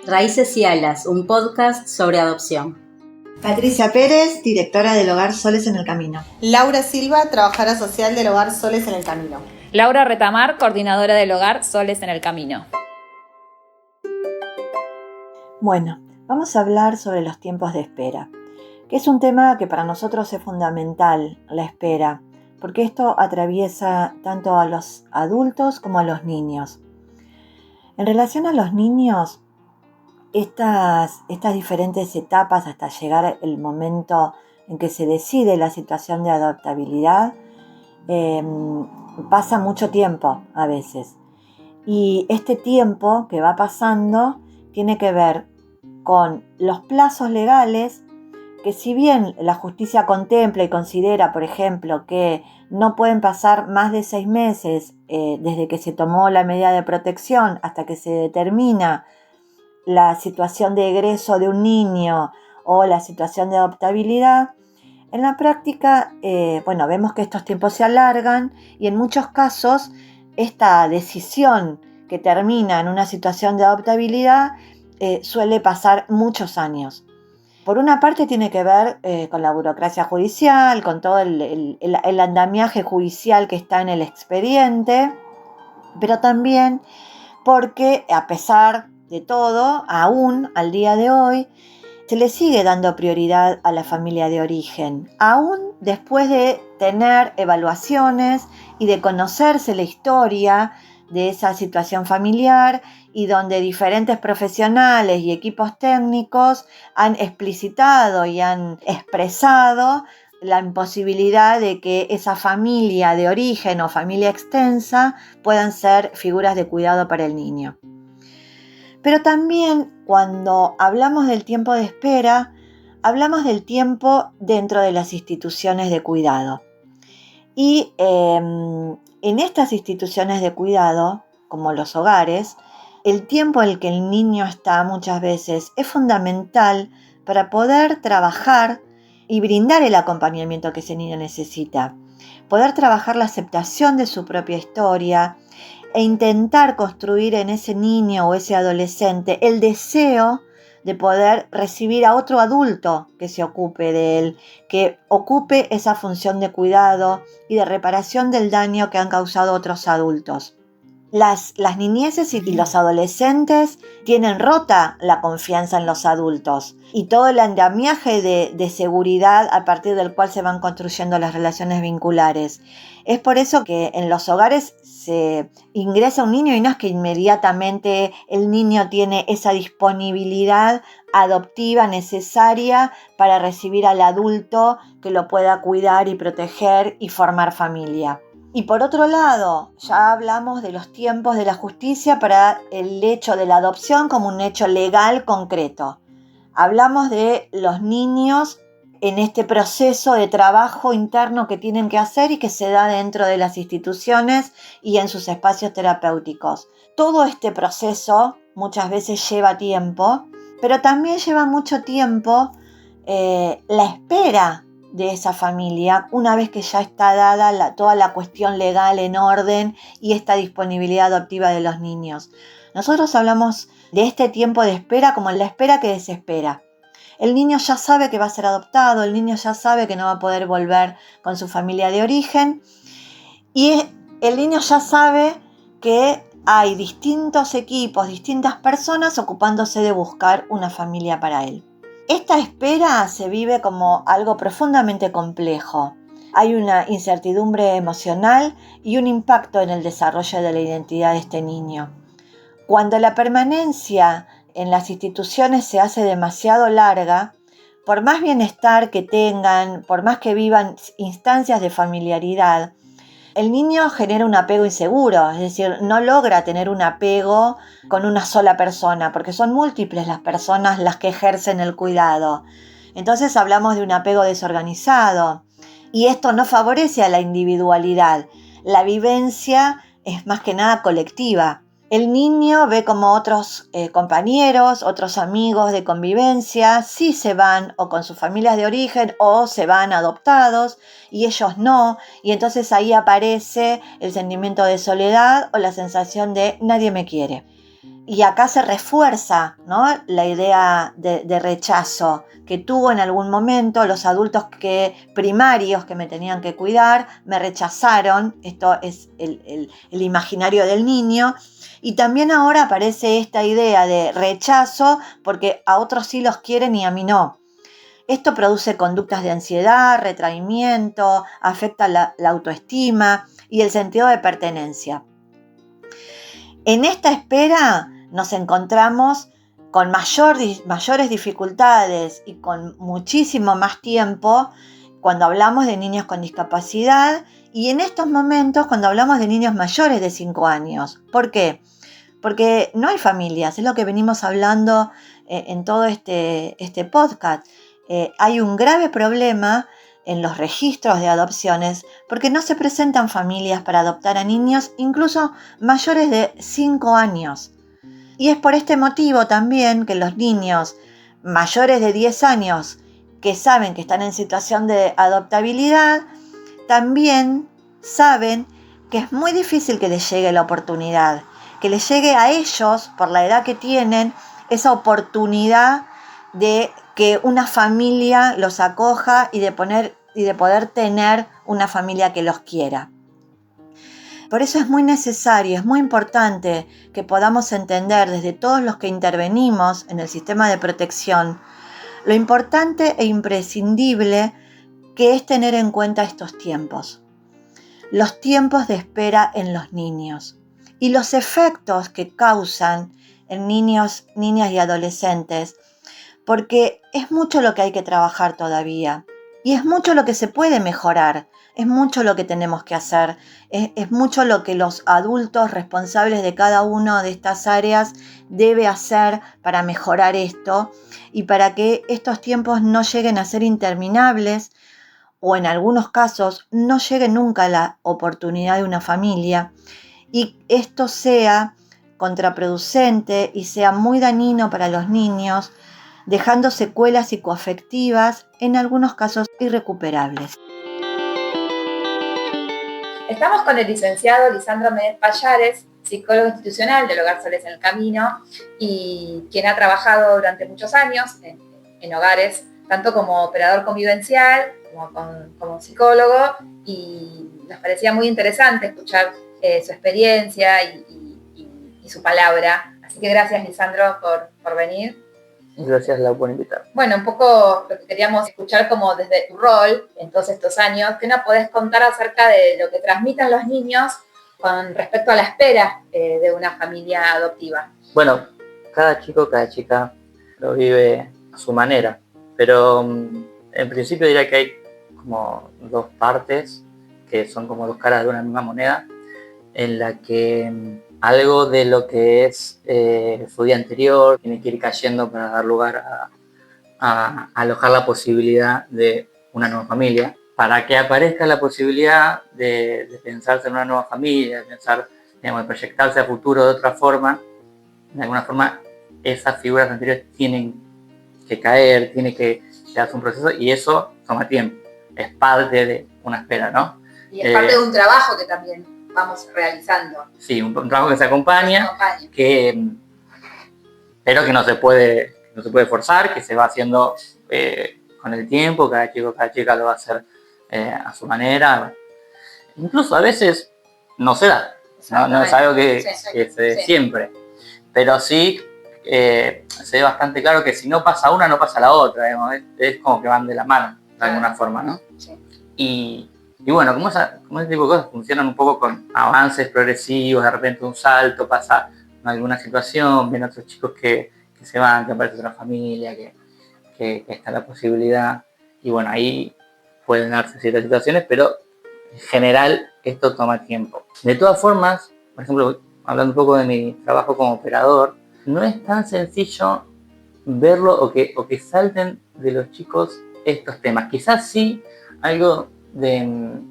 Raíces y Alas, un podcast sobre adopción. Patricia Pérez, directora del Hogar Soles en el Camino. Laura Silva, trabajadora social del Hogar Soles en el Camino. Laura Retamar, coordinadora del Hogar Soles en el Camino. Bueno, vamos a hablar sobre los tiempos de espera, que es un tema que para nosotros es fundamental, la espera, porque esto atraviesa tanto a los adultos como a los niños. En relación a los niños, estas diferentes etapas hasta llegar el momento en que se decide la situación de adoptabilidad, pasa mucho tiempo a veces. Y este tiempo que va pasando tiene que ver con los plazos legales, que si bien la justicia contempla y considera, por ejemplo, que no pueden pasar más de 6 meses desde que se tomó la medida de protección hasta que se determina la situación de egreso de un niño o la situación de adoptabilidad, en la práctica, vemos que estos tiempos se alargan y en muchos casos esta decisión que termina en una situación de adoptabilidad suele pasar muchos años. Por una parte tiene que ver con la burocracia judicial, con todo el andamiaje judicial que está en el expediente, pero también porque a pesar de todo, aún al día de hoy, se le sigue dando prioridad a la familia de origen, aún después de tener evaluaciones y de conocerse la historia de esa situación familiar y donde diferentes profesionales y equipos técnicos han explicitado y han expresado la imposibilidad de que esa familia de origen o familia extensa puedan ser figuras de cuidado para el niño. Pero también cuando hablamos del tiempo de espera, hablamos del tiempo dentro de las instituciones de cuidado. Y en estas instituciones de cuidado, como los hogares, el tiempo en el que el niño está muchas veces es fundamental para poder trabajar y brindar el acompañamiento que ese niño necesita. Poder trabajar la aceptación de su propia historia e intentar construir en ese niño o ese adolescente el deseo de poder recibir a otro adulto que se ocupe de él, que ocupe esa función de cuidado y de reparación del daño que han causado otros adultos. Las niñeces y los adolescentes tienen rota la confianza en los adultos y todo el andamiaje de seguridad a partir del cual se van construyendo las relaciones vinculares. Es por eso que en los hogares se ingresa un niño y no es que inmediatamente el niño tiene esa disponibilidad adoptiva necesaria para recibir al adulto que lo pueda cuidar y proteger y formar familia. Y por otro lado, ya hablamos de los tiempos de la justicia para el hecho de la adopción como un hecho legal concreto. Hablamos de los niños en este proceso de trabajo interno que tienen que hacer y que se da dentro de las instituciones y en sus espacios terapéuticos. Todo este proceso muchas veces lleva tiempo, pero también lleva mucho tiempo la espera de esa familia una vez que ya está dada toda la cuestión legal en orden y esta disponibilidad adoptiva de los niños. Nosotros hablamos de este tiempo de espera como la espera que desespera. El niño ya sabe que va a ser adoptado, el niño ya sabe que no va a poder volver con su familia de origen y el niño ya sabe que hay distintos equipos, distintas personas ocupándose de buscar una familia para él. Esta espera se vive como algo profundamente complejo. Hay una incertidumbre emocional y un impacto en el desarrollo de la identidad de este niño. Cuando la permanencia en las instituciones se hace demasiado larga, por más bienestar que tengan, por más que vivan instancias de familiaridad, el niño genera un apego inseguro, es decir, no logra tener un apego con una sola persona, porque son múltiples las personas las que ejercen el cuidado. Entonces hablamos de un apego desorganizado y esto no favorece a la individualidad. La vivencia es más que nada colectiva. El niño ve como otros compañeros, otros amigos de convivencia, sí se van o con sus familias de origen o se van adoptados y ellos no. Y entonces ahí aparece el sentimiento de soledad o la sensación de nadie me quiere. Y acá se refuerza, ¿no?, la idea de rechazo que tuvo en algún momento. Los adultos primarios que me tenían que cuidar me rechazaron. Esto es el imaginario del niño. Y también ahora aparece esta idea de rechazo porque a otros sí los quieren y a mí no. Esto produce conductas de ansiedad, retraimiento, afecta la autoestima y el sentido de pertenencia. En esta espera nos encontramos con mayores dificultades y con muchísimo más tiempo cuando hablamos de niños con discapacidad y en estos momentos cuando hablamos de niños mayores de 5 años. ¿Por qué? Porque no hay familias, es lo que venimos hablando en todo este podcast. Hay un grave problema en los registros de adopciones porque no se presentan familias para adoptar a niños incluso mayores de 5 años. Y es por este motivo también que los niños mayores de 10 años que saben que están en situación de adoptabilidad también saben que es muy difícil que les llegue la oportunidad, que les llegue a ellos, por la edad que tienen, esa oportunidad de que una familia los acoja y de poder tener una familia que los quiera. Por eso es muy necesario, es muy importante que podamos entender desde todos los que intervenimos en el sistema de protección lo importante e imprescindible que es tener en cuenta estos tiempos. Los tiempos de espera en los niños y los efectos que causan en niños, niñas y adolescentes, porque es mucho lo que hay que trabajar todavía y es mucho lo que se puede mejorar, es mucho lo que tenemos que hacer, es mucho lo que los adultos responsables de cada una de estas áreas debe hacer para mejorar esto y para que estos tiempos no lleguen a ser interminables o en algunos casos no llegue nunca la oportunidad de una familia y esto sea contraproducente y sea muy dañino para los niños, dejando secuelas psicoafectivas, en algunos casos irrecuperables. Estamos con el licenciado Lisandro Medet Pallares, psicólogo institucional del Hogar Soles en el Camino y quien ha trabajado durante muchos años en hogares, tanto como operador convivencial como psicólogo, y nos parecía muy interesante escuchar su experiencia y su palabra. Así que gracias, Lisandro, por venir. Gracias, Lau, por invitar. Bueno, un poco lo que queríamos escuchar como desde tu rol en todos estos años, ¿qué nos podés contar acerca de lo que transmiten los niños con respecto a la espera de una familia adoptiva? Bueno, cada chico, cada chica lo vive a su manera, pero en principio diría que hay como dos partes que son como dos caras de una misma moneda, en la que algo de lo que es su día anterior tiene que ir cayendo para dar lugar a alojar la posibilidad de una nueva familia. Para que aparezca la posibilidad de pensarse en una nueva familia, de pensar, digamos, de proyectarse a futuro de otra forma, de alguna forma esas figuras anteriores tienen que caer, tiene que darse un proceso y eso toma tiempo. Es parte de una espera, ¿no? Y es parte de un trabajo que también vamos realizando. Sí, un trabajo que se acompaña, pero que no se puede forzar, que se va haciendo con el tiempo, cada chico, cada chica lo va a hacer a su manera. Incluso a veces no se da, no es algo que se dé siempre, pero sí se ve bastante claro que si no pasa una, no pasa la otra, digamos, es como que van de la mano, de alguna forma, ¿no? Sí. Y bueno, como ese tipo de cosas funcionan un poco con avances progresivos, de repente un salto, pasa alguna situación, ven otros chicos que se van, que aparece otra familia, que está la posibilidad, y bueno, ahí pueden darse ciertas situaciones, pero en general esto toma tiempo. De todas formas, por ejemplo, hablando un poco de mi trabajo como operador, no es tan sencillo verlo o que salten de los chicos estos temas. Quizás sí algo del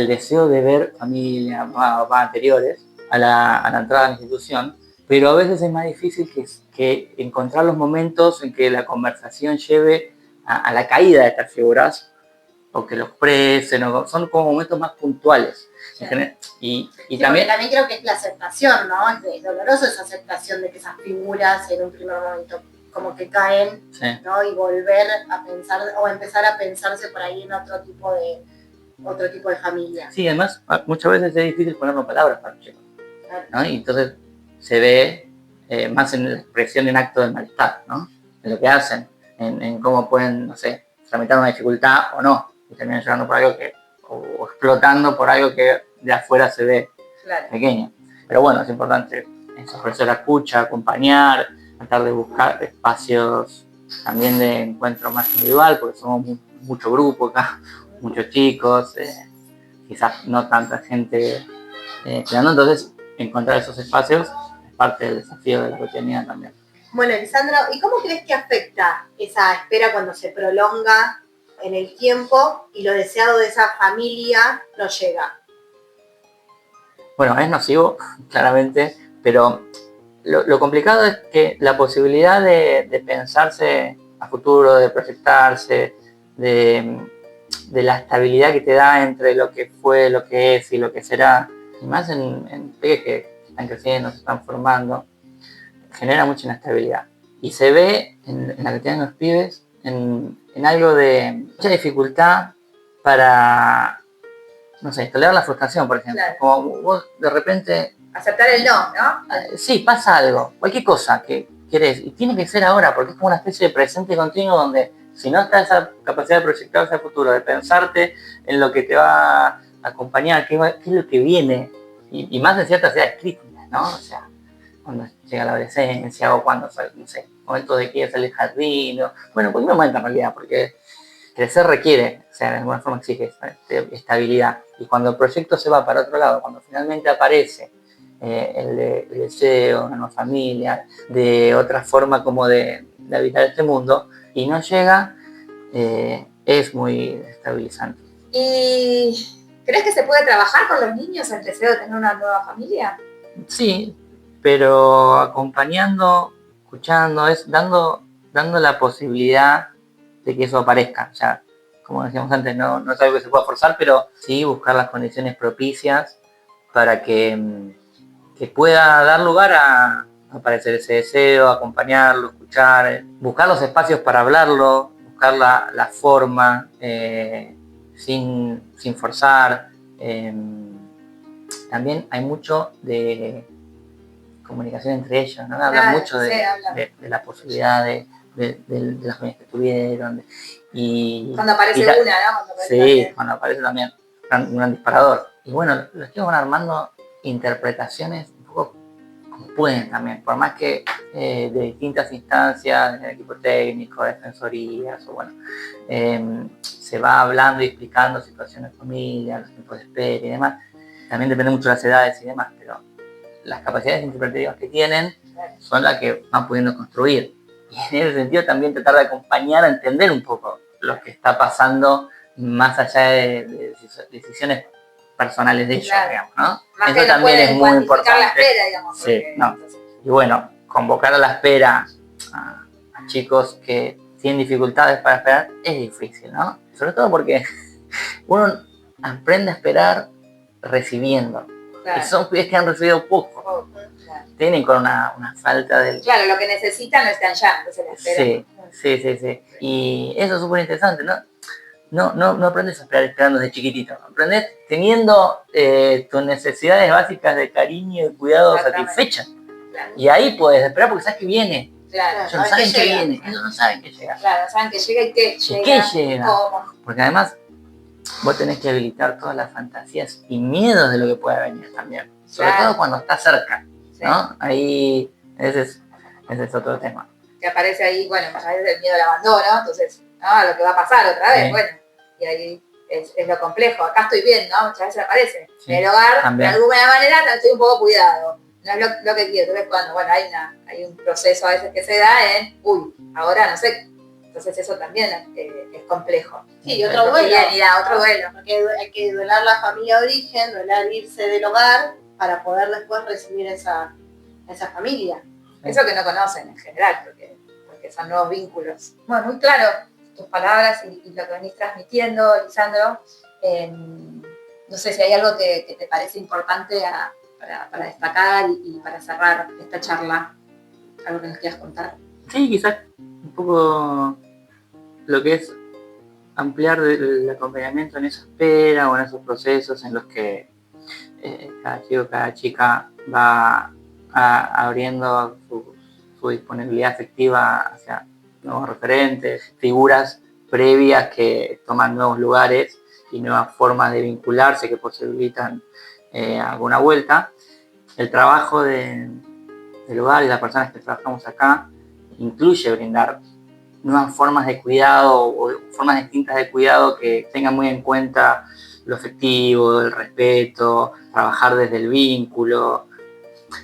deseo de ver familias anteriores a la entrada a la institución, pero a veces es más difícil que encontrar los momentos en que la conversación lleve a la caída de estas figuras o que los expresen, son como momentos más puntuales. Y Sí, también, porque también creo que es la aceptación, ¿no? Es doloroso esa aceptación de que esas figuras en un primer momento como que caen, sí, ¿no? Y volver a pensar o empezar a pensarse por ahí en otro tipo de familia. sí, además muchas veces es difícil ponerlo en palabras para los chicos, Claro. ¿no? Y entonces se ve más en la expresión en acto de malestar, ¿no? En lo que hacen, en cómo pueden, no sé, tramitar una dificultad o no, y terminan llorando por algo que, o explotando por algo que de afuera se ve Claro. pequeño. Pero bueno, es importante eso, ofrecer la escucha, acompañar, tratar de buscar espacios también de encuentro más individual, porque somos mucho grupo acá, muchos chicos, quizás no tanta gente creando, entonces encontrar esos espacios es parte del desafío de la cotidianidad también. Bueno, Lisandro, ¿y cómo crees que afecta esa espera cuando se prolonga en el tiempo y lo deseado de esa familia no llega? Bueno, es nocivo, claramente, pero lo complicado es que la posibilidad de pensarse a futuro, de proyectarse, de la estabilidad que te da entre lo que fue, lo que es y lo que será, y más en peques que están creciendo, se están formando, genera mucha inestabilidad. Y se ve en la que tienen los pibes, en algo de mucha dificultad para, no sé, tolerar la frustración, por ejemplo. Claro. Como vos de repente, Aceptar el no, ¿no? sí, pasa algo, cualquier cosa que querés, y tiene que ser ahora, porque es como una especie de presente continuo donde si no está esa capacidad de proyectarse al futuro, de pensarte en lo que te va a acompañar, qué es lo que viene, y más en ciertas edades críticas, ¿no? O sea, cuando llega la adolescencia o cuando, no sé, momentos de que quieres salir al jardín, bueno, cualquier momento en realidad, porque crecer requiere, o sea, de alguna forma exige estabilidad. Y cuando el proyecto se va para otro lado, cuando finalmente aparece el deseo, una nueva familia, de otra forma como de habitar este mundo, y no llega, es muy estabilizante. ¿Y crees que se puede trabajar con los niños el deseo de tener una nueva familia? Sí, pero acompañando, escuchando, dando la posibilidad de que eso aparezca. O sea, como decíamos antes, no es algo que se pueda forzar, pero sí buscar las condiciones propicias para que pueda dar lugar a aparecer ese deseo, acompañarlo, escuchar, buscar los espacios para hablarlo, buscar la forma sin forzar. También hay mucho de comunicación entre ellos, ¿no? Hablan mucho de la posibilidad de las familias que tuvieron. Cuando aparece una, ¿no? Cuando aparece sí, cuando aparece también un gran disparador. Y bueno, los chicos van armando interpretaciones un poco como pueden también, por más que de distintas instancias, en el equipo técnico, defensorías, o bueno, se va hablando y explicando situaciones de familia, los tiempos de espera y demás. También depende mucho de las edades y demás, pero las capacidades interpretativas que tienen son las que van pudiendo construir. Y en ese sentido también tratar de acompañar a entender un poco lo que está pasando más allá de decisiones personales de ellos, claro, digamos, ¿no? Más eso que también no es muy importante. La espera, digamos. Sí, no. Y bueno, convocar a la espera a chicos que tienen dificultades para esperar es difícil, ¿no? Sobre todo porque uno aprende a esperar recibiendo. Claro. Son pibes que han recibido poco. Claro. Tienen con una falta del... Claro, lo que necesitan lo están ya, entonces la esperan. Sí. Y eso es súper interesante, ¿no? No aprendes a esperar esperando desde chiquitito. Aprendes teniendo tus necesidades básicas de cariño y cuidado satisfechas. Claro. Y ahí puedes esperar porque sabes que viene. Claro. Ellos no saben que viene. Ellos no saben que llega. Claro, saben que llega y que llega. ¿Y qué llega? ¿Cómo? Porque además vos tenés que habilitar todas las fantasías y miedos de lo que pueda venir también. Sobre todo cuando está cerca, ¿no? Sí. Ahí ese es otro tema. Que aparece ahí, bueno, a veces el miedo al abandono, entonces, ¿no? Lo que va a pasar otra vez, bueno. Y ahí es lo complejo. Acá estoy bien, ¿no? Muchas veces aparece. Sí, en el hogar, también. De alguna manera, estoy un poco cuidado. No es lo que quiero. Entonces, cuando, bueno, hay un proceso a veces que se da en, ahora no sé. Entonces, eso también es complejo. Sí, y otro duelo. Otro duelo. Porque hay que duelar la familia de origen, duelar irse del hogar para poder después recibir esa familia. Eso que no conocen en general, porque son nuevos vínculos. Bueno, muy claro tus palabras y lo que venís transmitiendo, Lisandro. No sé si hay algo que te parece importante para destacar y para cerrar esta charla, algo que nos quieras contar. Sí, quizás un poco lo que es ampliar el acompañamiento en esa espera o en esos procesos en los que cada chico, cada chica va abriendo su disponibilidad afectiva hacia nuevos referentes, figuras previas que toman nuevos lugares y nuevas formas de vincularse que posibilitan alguna vuelta. El trabajo del hogar y las personas que trabajamos acá incluye brindar nuevas formas de cuidado o formas distintas de cuidado que tengan muy en cuenta lo afectivo, el respeto, trabajar desde el vínculo.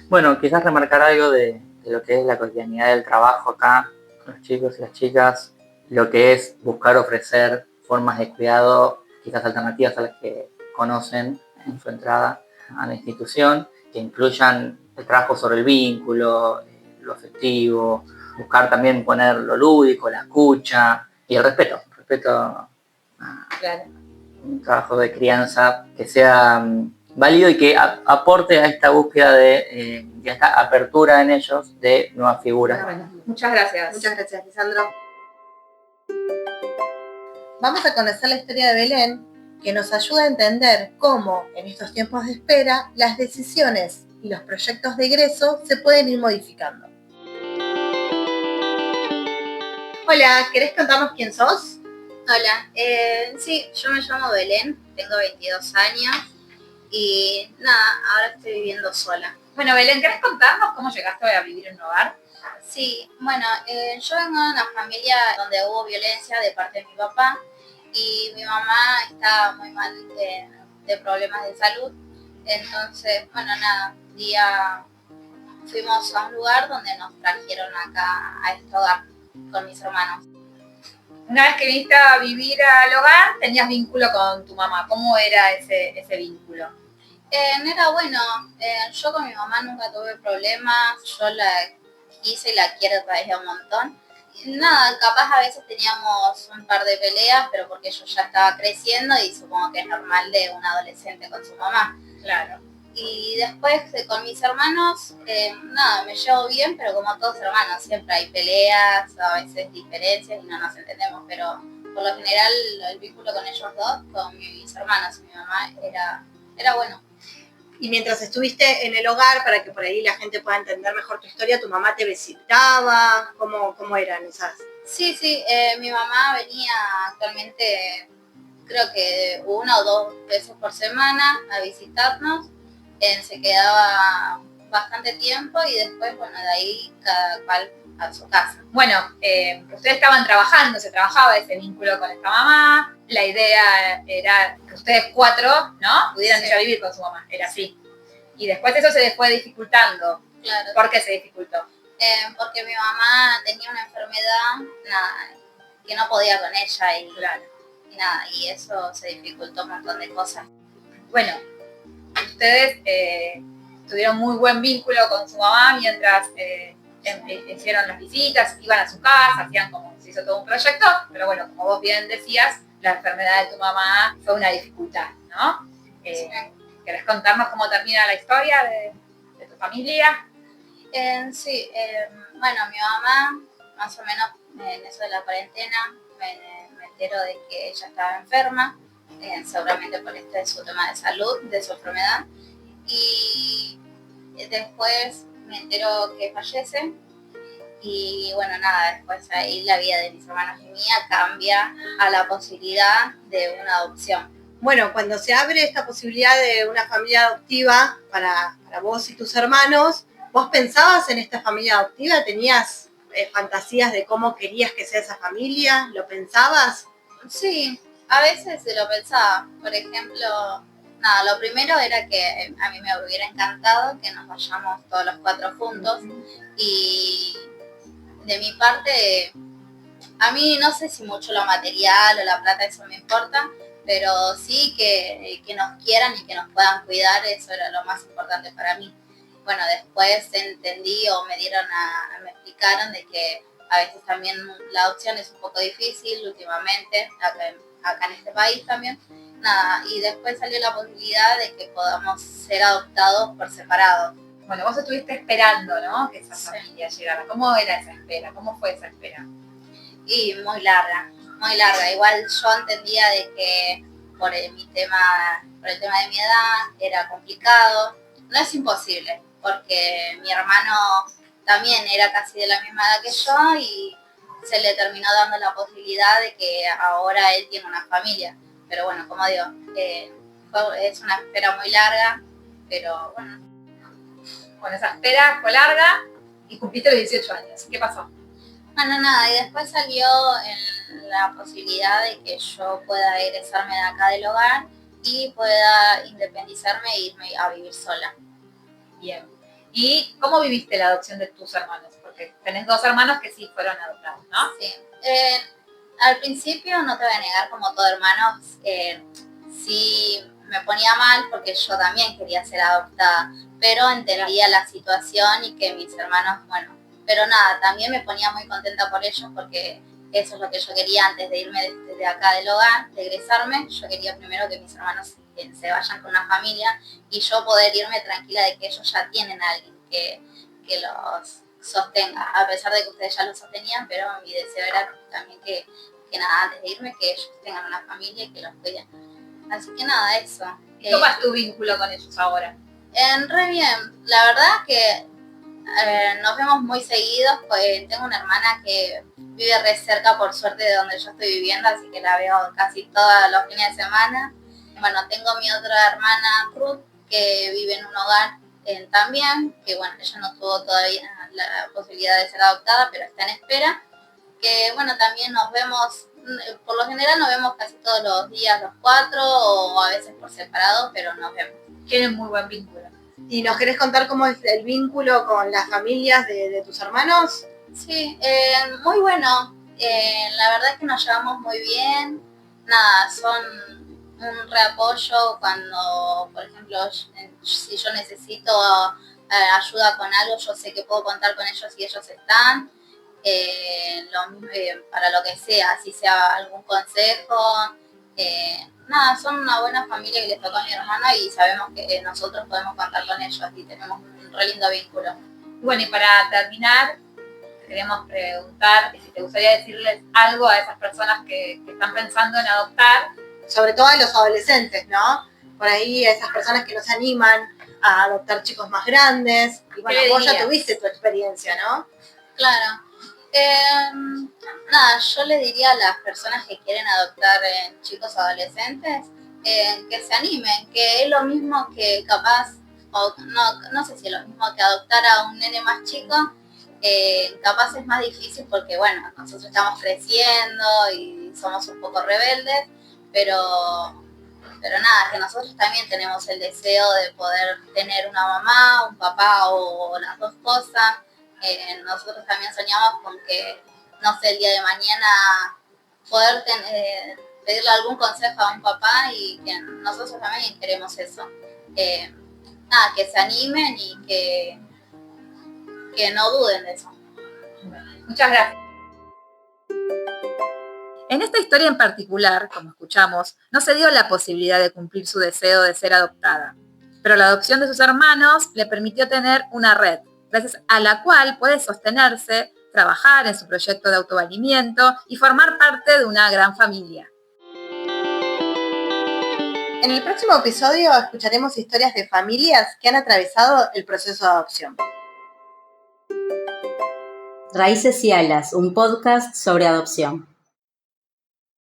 Bueno, quizás remarcar algo de lo que es la cotidianidad del trabajo acá con los chicos y las chicas, lo que es buscar ofrecer formas de cuidado quizás alternativas a las que conocen en su entrada a la institución, que incluyan el trabajo sobre el vínculo, lo afectivo, buscar también poner lo lúdico, la escucha y el respeto. Claro. Un trabajo de crianza que sea válido y que aporte a esta búsqueda de a esta apertura en ellos de nuevas figuras. Bueno, muchas gracias. Muchas gracias, Lisandro. Vamos a conocer la historia de Belén, que nos ayuda a entender cómo, en estos tiempos de espera, las decisiones y los proyectos de egreso se pueden ir modificando. Hola, ¿querés contarnos quién sos? Hola, sí, yo me llamo Belén, tengo 22 años y nada, ahora estoy viviendo sola. Bueno, Belén, ¿querés contarnos cómo llegaste a vivir en un hogar? Sí, bueno, yo vengo de una familia donde hubo violencia de parte de mi papá y mi mamá está muy mal de problemas de salud. Entonces, bueno, nada, un día fuimos a un lugar donde nos trajeron acá a este hogar con mis hermanos. Una vez que viniste a vivir al hogar, tenías vínculo con tu mamá. ¿Cómo era ese vínculo? Era bueno, yo con mi mamá nunca tuve problemas, yo la quise y la quiero todavía un montón. Nada, capaz a veces teníamos un par de peleas, pero porque yo ya estaba creciendo y supongo que es normal de un adolescente con su mamá. Claro. Y después con mis hermanos, nada, me llevo bien, pero como todos hermanos, siempre hay peleas, a veces diferencias y no nos entendemos, pero por lo general el vínculo con ellos dos, con mis hermanos y mi mamá, era bueno. Y mientras estuviste en el hogar, para que por ahí la gente pueda entender mejor tu historia, ¿tu mamá te visitaba? ¿Cómo eran esas? Sí, mi mamá venía actualmente, creo que 1 o 2 veces por semana a visitarnos. Se quedaba bastante tiempo y después, bueno, de ahí cada cual a su casa. Bueno, ustedes estaban trabajando, se trabajaba ese vínculo con esta mamá. La idea era que ustedes 4, ¿no? Pudieran ir a vivir con su mamá, era así. Y después eso se les fue dificultando. Claro. ¿Por qué se dificultó? Porque mi mamá tenía una enfermedad, nada, que no podía con ella y, Claro. y nada, y eso se dificultó un montón de cosas. Bueno, ustedes tuvieron muy buen vínculo con su mamá mientras hicieron las visitas, iban a su casa, hacían como se hizo todo un proyecto, pero bueno, como vos bien decías, la enfermedad de tu mamá fue una dificultad, ¿no? Sí. ¿Querés contarnos cómo termina la historia de tu familia? Bueno, mi mamá, más o menos en eso de la cuarentena, me entero de que ella estaba enferma, seguramente por este su tema de salud, de su enfermedad, y después me entero que fallece, y bueno, nada, después ahí la vida de mis hermanos y mía cambia a la posibilidad de una adopción. Bueno, cuando se abre esta posibilidad de una familia adoptiva para vos y tus hermanos, ¿vos pensabas en esta familia adoptiva? ¿Tenías fantasías de cómo querías que sea esa familia? ¿Lo pensabas? Sí, a veces se lo pensaba. Por ejemplo, nada, lo primero era que a mí me hubiera encantado que nos vayamos todos los 4 juntos. Y de mi parte, a mí no sé si mucho lo material o la plata, eso me importa, pero sí que nos quieran y que nos puedan cuidar, eso era lo más importante para mí. Bueno, después entendí o me explicaron de que a veces también la adopción es un poco difícil últimamente, acá en este país también, nada, y después salió la posibilidad de que podamos ser adoptados por separado. Bueno, vos estuviste esperando, ¿no? Que esa Sí. familia llegara. ¿Cómo era esa espera? ¿Cómo fue esa espera? Y muy larga, muy larga. Igual yo entendía de que por el tema de mi edad era complicado. No es imposible, porque mi hermano también era casi de la misma edad que yo y se le terminó dando la posibilidad de que ahora él tiene una familia. Pero bueno, como digo, es una espera muy larga, pero bueno. Bueno, esa espera fue larga y cumpliste los 18 años. ¿Qué pasó? Bueno, nada, y después salió la posibilidad de que yo pueda egresarme de acá del hogar y pueda independizarme e irme a vivir sola. Bien. ¿Y cómo viviste la adopción de tus hermanos? Porque tenés 2 hermanos que sí fueron adoptados, ¿no? Sí. Al principio, no te voy a negar, como todo hermano, sí me ponía mal porque yo también quería ser adoptada, pero entendía la situación y que mis hermanos, bueno, pero nada, también me ponía muy contenta por ellos porque eso es lo que yo quería antes de irme de acá del hogar, de egresarme. Yo quería primero que mis hermanos se vayan con una familia y yo poder irme tranquila de que ellos ya tienen a alguien que los sostenga, a pesar de que ustedes ya los sostenían, pero mi deseo era también que nada, antes de irme, que ellos tengan una familia y que los cuiden. Así que nada, eso. ¿Cómo es tu vínculo con ellos ahora? Re bien, la verdad que nos vemos muy seguidos, pues tengo una hermana que vive re cerca, por suerte, de donde yo estoy viviendo, así que la veo casi todos los fines de semana. Bueno, tengo mi otra hermana, Ruth, que vive en un hogar también, que bueno, ella no tuvo todavía la posibilidad de ser adoptada, pero está en espera. Que bueno, también nos vemos, por lo general nos vemos casi todos los días los 4 o a veces por separado, pero nos vemos. Tienen muy buen vínculo. ¿Y nos querés contar cómo es el vínculo con las familias de tus hermanos? Sí, muy bueno. La verdad es que nos llevamos muy bien. Nada, son un reapoyo cuando, por ejemplo, si yo necesito ayuda con algo, yo sé que puedo contar con ellos y ellos están. Para lo que sea, si sea algún consejo. Nada, son una buena familia que les tocó a mi hermano y sabemos que nosotros podemos contar con ellos y tenemos un re lindo vínculo. Bueno, y para terminar, te queremos preguntar si te gustaría decirles algo a esas personas que están pensando en adoptar. Sobre todo a los adolescentes, ¿no? Por ahí a esas personas que no se animan a adoptar chicos más grandes. Y bueno, vos ya tuviste tu experiencia, ¿no? Claro. Nada, yo le diría a las personas que quieren adoptar chicos adolescentes que se animen, que es lo mismo que capaz, o no sé si es lo mismo que adoptar a un nene más chico, capaz es más difícil porque bueno, nosotros estamos creciendo y somos un poco rebeldes, pero nada, que nosotros también tenemos el deseo de poder tener una mamá, un papá o las dos cosas. Nosotros también soñamos con que, no sé, el día de mañana poder pedirle algún consejo a un papá y que nosotros también queremos eso. Nada, que se animen y que no duden de eso. Muchas gracias. En esta historia en particular, como escuchamos, no se dio la posibilidad de cumplir su deseo de ser adoptada, pero la adopción de sus hermanos le permitió tener una red, gracias a la cual puede sostenerse, trabajar en su proyecto de autovalimiento y formar parte de una gran familia. En el próximo episodio escucharemos historias de familias que han atravesado el proceso de adopción. Raíces y Alas, un podcast sobre adopción.